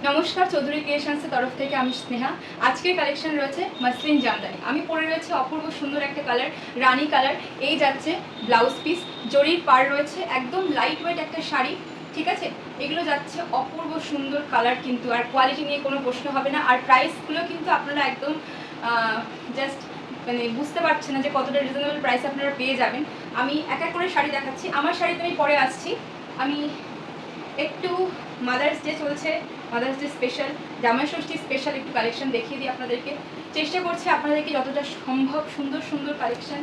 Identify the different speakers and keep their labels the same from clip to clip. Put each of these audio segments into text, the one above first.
Speaker 1: নমস্কার, চৌধুরী ক্রিয়েশনসের তরফ থেকে আমি স্নেহা। আজকের কালেকশন রয়েছে মাসলিন জামদানি। আমি পরে রয়েছে অপূর্ব সুন্দর একটা কালার, রানী কালার। এই যাচ্ছে ব্লাউজ পিস, জরির পাড় রয়েছে, একদম লাইট ওয়েট একটা শাড়ি। ঠিক আছে, এগুলো যাচ্ছে অপূর্ব সুন্দর কালার, কিন্তু আর কোয়ালিটি নিয়ে কোনো প্রশ্ন হবে না। আর প্রাইসগুলো কিন্তু আপনারা একদম জাস্ট মানে বুঝতে পারছেন না যে কতটা রিজনেবল প্রাইস আপনারা পেয়ে যাবেন। আমি এক এক করে শাড়ি দেখাচ্ছি। আমার শাড়িতে আমি পরে আসছি। আমি একটু মাদার্স ডে চলছে, মাদার্স ডে স্পেশাল, জামাই ষষ্ঠী স্পেশাল একটু কালেকশন দেখিয়ে দিই আপনাদেরকে। চেষ্টা করছি আপনাদেরকে যতটা সম্ভব সুন্দর সুন্দর কালেকশন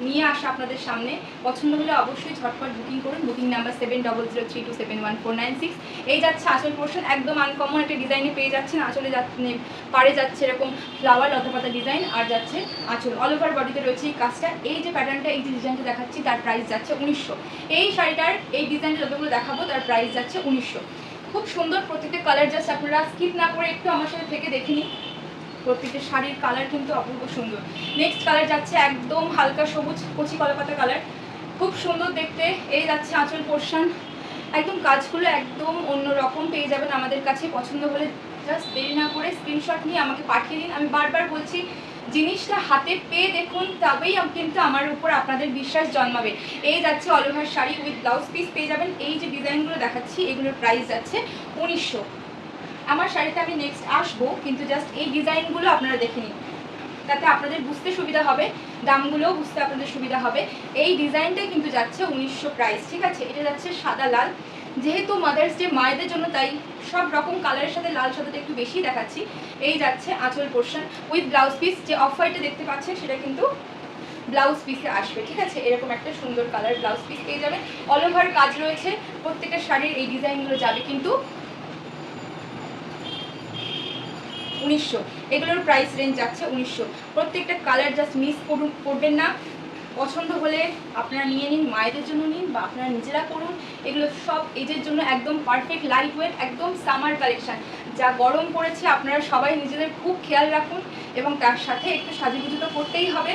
Speaker 1: নিয়ে আসা আপনাদের সামনে। পছন্দ হলে অবশ্যই ঝটপট বুকিং করুন। Booking number 7003271496। এই যাচ্ছে আঁচল পোর্শন, একদম আনকমন একটা ডিজাইনে পেয়ে যাচ্ছেন। আঁচলে পাড়ে যাচ্ছে এরকম ফ্লাওয়ার লতাপাতা ডিজাইন, আর যাচ্ছে আঁচল। অল ওভার বডিতে রয়েছে এই কাজটা। এই যে প্যাটার্নটা, এই যে ডিজাইনটা দেখাচ্ছি, তার প্রাইস যাচ্ছে 1900। এই শাড়িটার এই ডিজাইনটা যতগুলো দেখাবো তার প্রাইস যাচ্ছে 1900। খুব সুন্দর প্রত্যেকটা কালার, জাস্ট আপনারা স্কিপ না করে একটু আমার সাথে থেকে দেখে নিন। প্রত্যেকটা শাড়ির কালার কিন্তু অপূর্ব সুন্দর। নেক্সট কালার যাচ্ছে একদম হালকা সবুজ কচি কলাপাতা কালার, খুব সুন্দর দেখতে। এই যাচ্ছে আঁচল পোর্শন, একদম কাজগুলো একদম অন্য রকম পেয়ে যাবেন আমাদের কাছে। পছন্দ হলে জাস্ট দেরি না করে স্ক্রিনশট নিয়ে আমাকে পাঠিয়ে দিন। আমি বারবার বলছি, জিনিসটা হাতে পেয়ে দেখুন, তবেই কিন্তু আমার উপর আপনাদের বিশ্বাস জন্মাবে। এই যাচ্ছে all over sari with blouse piece পেয়ে যাবেন। এই যে ডিজাইনগুলো দেখাচ্ছি, এগুলোর প্রাইস যাচ্ছে 1900। আমার শাড়িতে আমি নেক্সট আসবো, কিন্তু জাস্ট এই ডিজাইনগুলো আপনারা দেখে নিন, তাতে আপনাদের বুঝতে সুবিধা হবে, দামগুলোও বুঝতে আপনাদের সুবিধা হবে। এই ডিজাইনটাই কিন্তু যাচ্ছে 1900 প্রাইস। ঠিক আছে, এটা যাচ্ছে সাদা লাল। যেহেতু মাদার্স ডে মায়েদের জন্য, তাই সব রকম কালারের সাথে লাল সাদাটা একটু বেশি দেখাচ্ছি। এই যাচ্ছে আঁচল পোর্শন উইথ ব্লাউজ পিস। যে অফ হোয়াইটে দেখতে পাচ্ছেন সেটা কিন্তু ব্লাউজ পিসে আসবে। ঠিক আছে, এরকম একটা সুন্দর কালার ব্লাউজ পিস পেয়ে যাবেন। অল ওভার কাজ রয়েছে, প্রত্যেকটা শাড়ির এই ডিজাইনগুলো যাবে কিন্তু 1900। এগুলোর প্রাইস রেঞ্জ যাচ্ছে 1900। প্রত্যেকটা কালার জাস্ট মিস করবেন না। পছন্দ হলে আপনারা নিয়ে নিন, মায়েদের জন্য নিন বা আপনারা নিজেরা করুন। এগুলো সব এজের জন্য একদম পারফেক্ট, লাইট ওয়েট, একদম সামার কালেকশান। যা গরম পড়েছে আপনারা সবাই নিজেদের খুব খেয়াল রাখুন, এবং তার সাথে একটু সাজুগুজু তো করতেই হবে।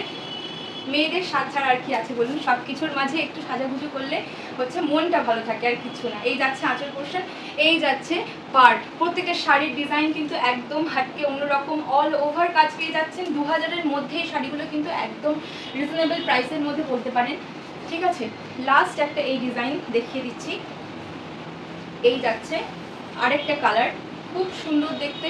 Speaker 1: মেয়েদের সাজ ছাড়া আর কি আছে বলুন? সব কিছুর মাঝে একটু সাজাগুজু করলে হচ্ছে মনটা ভালো থাকে, আর কিছু না। এই যাচ্ছে আঁচল পোর্শন, এই যাচ্ছে পার্ট। প্রত্যেকের শাড়ির ডিজাইন কিন্তু একদম হাটকে অন্যরকম। অল ওভার কাজ পেয়ে যাচ্ছেন। 2000-এর মধ্যেই শাড়িগুলো কিন্তু একদম রিজনেবল প্রাইসের মধ্যে বলতে পারেন। ঠিক আছে, লাস্ট একটা এই ডিজাইন দেখিয়ে দিচ্ছি। এই যাচ্ছে আরেকটা কালার, খুব সুন্দর দেখতে।